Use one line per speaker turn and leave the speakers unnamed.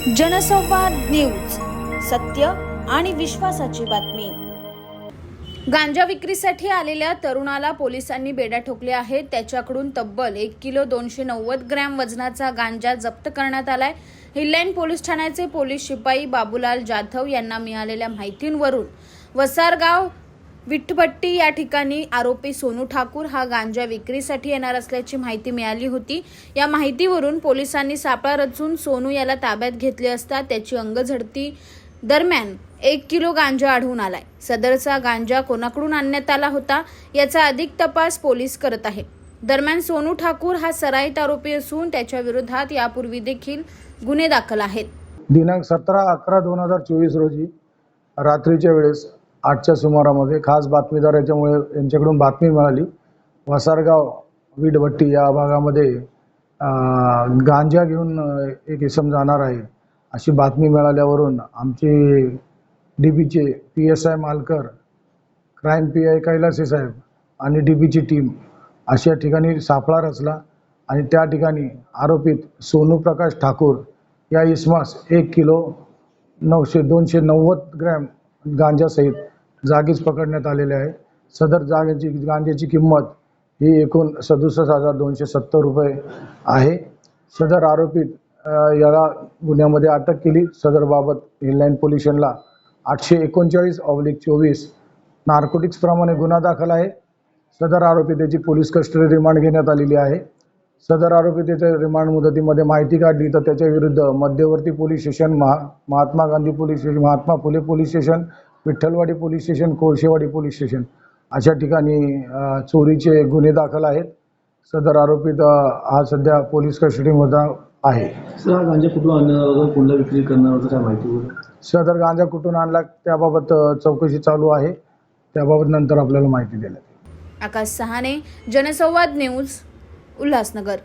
जनसंवाद न्यूज, सत्य आणि विश्वासाची बातमी। गांजा विक्रीसाठी आलेल्या तरुणाला पोलिसांनी बेड्या ठोकल्या आहेत। त्याच्याकडून तब्बल 1 किलो 290 ग्रॅम वजनाचा गांजा जप्त करण्यात आलाय। हिलँड पोलीस ठाण्याचे पोलीस शिपाई बाबूलाल जाधव यांना मिळालेल्या माहितीवरून वसारगाव विठभट्टी या ठिकाणी आरोपी सोनू ठाकूर हा गांजा विक्रीसाठी येणार असल्याची माहिती मिळाली होती। या माहितीवरून पोलिसांनी सापळा रचून सोनू याला ताब्यात घेतले असता त्याची अंगझडती दरम्यान 1 किलो गांजा आढळून आलाय। सदरचा गांजा कोणाकडून आणण्यात आला होता याचा अधिक तपास पोलीस करत आहेत। दरम्यान सोनू ठाकूर हा सराईत आरोपी असून त्याच्या विरोधात यापूर्वी देखील गुन्हे दाखल आहेत।
दिनांक 17/11/2024 रोजी रात्रीच्या वेळेस 8च्या सुमारामध्ये खास बातमीदार यांच्याकडून बातमी मिळाली। वसारगाव विठभट्टी या भागामध्ये गांजा घेऊन एक इसम जाणार आहे अशी बातमी मिळाल्यावरून आमचे डीबीचे PSI मालकर, क्राईम PI कैलासी साहेब आणि डीबीची टीम अशा ठिकाणी सापळा रचला आणि त्या ठिकाणी आरोपित सोनू प्रकाश ठाकूर या इसमास 1 किलो 290 ग्रॅम गांजासहित जागीच पकडण्यात आलेले आहे। सदर गांजाची किंमत ही एकूण 67,270 रुपये आहे। सदर आरोपित याला गुन्ह्यामध्ये अटक केली। सदर बाबत हिलँड पोलीस स्टेशनला 839/24 नार्कोटिक्स प्रमाणे गुन्हा दाखल आहे। सदर आरोपी त्याची पोलीस कस्टडी रिमांड घेण्यात आलेली आहे। सदर आरोपी त्याच्या रिमांड मुदतीमध्ये माहिती काढली तर त्याच्या विरुद्ध मध्यवर्ती police station, Mahatma Gandhi police station, Mahatma Phule police station, Vitthalwadi police station, Kolshewadi police station अशा ठिकाणी चोरीचे गुन्हे दाखल आहेत। सदर आरोपीत हा सध्या पोलीस कस्टडीमध्ये आहे।
हा गांजा कुठून आणणार, कोणत्या विक्री करणार काय माहिती?
सदर गांजा कुठून आणला त्याबाबत चौकशी चालू आहे। त्याबाबत नंतर आपल्याला माहिती देण्यात येईल।
आकाश सहाने, जनसंवाद न्यूज, उल्हासनगर।